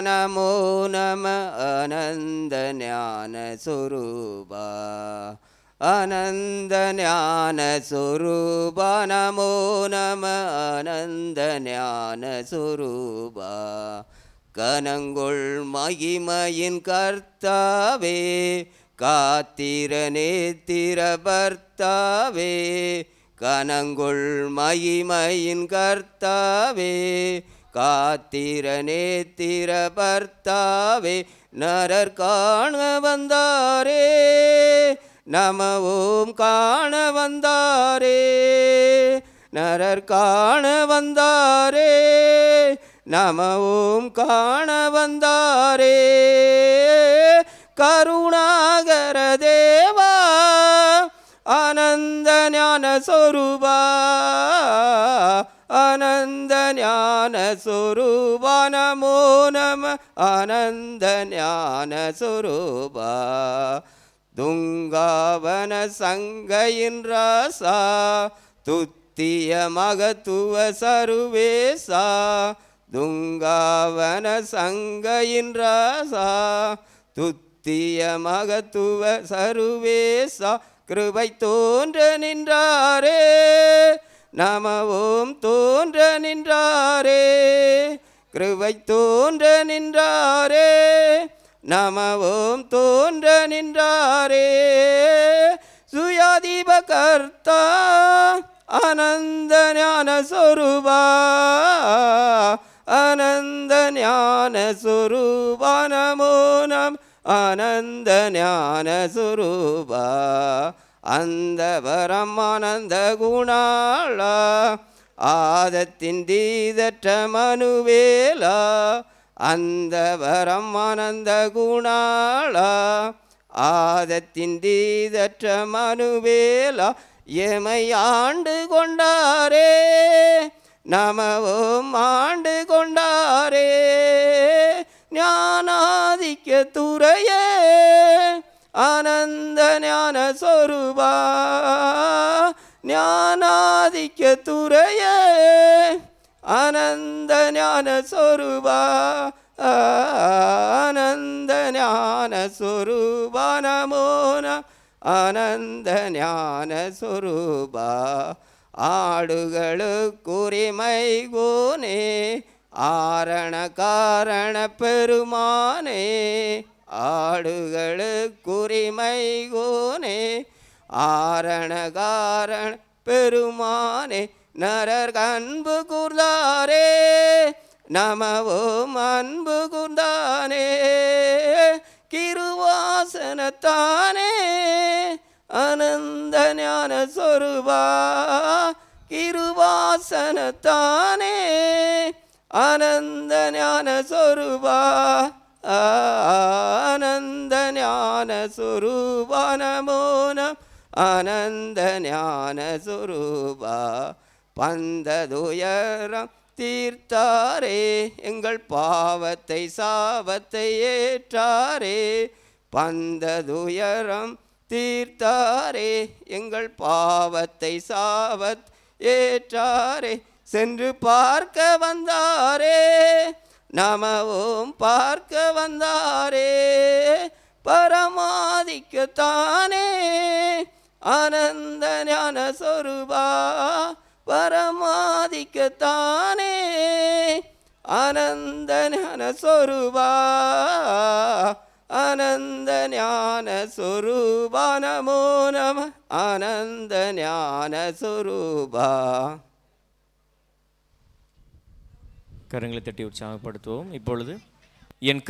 நமோ நம ஆனந்த ஞான சொரூபா ஆனந்த ஞான சொரூபா நமோ நம ஆனந்த ஞான சொரூபா கனங்கொள் மகிமையின் கர்த்தாவே காத்திர நேத்திர பர்த்தாவே கனங்கொள் மகிமையின் கர்த்தாவே காத்திர நேத்திர பர்த்தாவே நரர் காண வந்தாரே நம ஓம் காண வந்தாரே நரர் காண வந்தாரே நம ஓம் காண வந்தாரே கருணாகர தேவா ஆனந்த ஞான சொரூபா ஆனந்த ஞான சொரூபா நமோ நம ஆனந்த ஞான சொரூபா துங்காவன சங்கையின் ராசா துத்திய மகத்துவ சருவேசா துங்காவன சங்கையின் ராசா துத்திய மகத்துவ சருவேசா கிருபை தோன்ற நின்றாரே நம ஓம் தோன்ற நின்றாரே கிருபை தோன்ற நின்றாரே நம ஓம் தோன்ற நின்றாரே சுயாதீப கர்த்தா ஆனந்த ஞான சொரூபா ஆனந்த ஞான சொரூபா நமோ நம ஆனந்த ஞான சொரூபா அந்த பரமானந்த குணாளா ஆதத்தின் தீதற்ற மனுவேலா அந்த பரமானந்த குணாளா ஆதத்தின் தீதற்ற மனுவேலா எமை ஆண்டு கொண்டாரே நம ஓம் ஆண்டு கொண்டாரே ஞானாதிக்க துறையே ஆனந்த ஞான சொரூபா ஞானாதிக்க துறையே ஆனந்த ஞான சொரூபா ஆனந்த ஞான சொரூபா நமோ நம ஆனந்த ஞான சொரூபா ஆடுகளுக்குரிமை கோனே ஆரண காரண பெருமானே ஆடுகளுக்குரிமை கோனே ஆரண காரண பெருமானே நரர் அன்பு கூர்ந்தாரே நம ஓம் அன்பு கூர்ந்தானே கிருவாசனத்தானே ஆனந்த ஞான சொரூபா கிருவாசனத்தானே ஆனந்த ஞான சொரூபா ஆனந்த ஞான சொரூபா நமோ நம ஆனந்த ஞான சொரூபா பந்ததுயரம் தீர்த்தாரே எங்கள் பாவத்தை சாபத்தை ஏற்றாரே பந்ததுயரம் தீர்த்தாரே எங்கள் பாவத்தை சாபத் ஏற்றாரே சென்று பார்க்க வந்தாரே நம ஓம் பார்க்க வந்தாரே பரமாதிக்கத்தானே ஆனந்த ஞான சொரூபா பரமாதிக்கத்தானே ஆனந்த ஞான சொரூபா ஆனந்த ஞான சொரூபா நமோ நம ஆனந்த ஞான சொரூபா. கரங்களை தட்டி உற்சாகப்படுத்துவோம். இப்பொழுது என்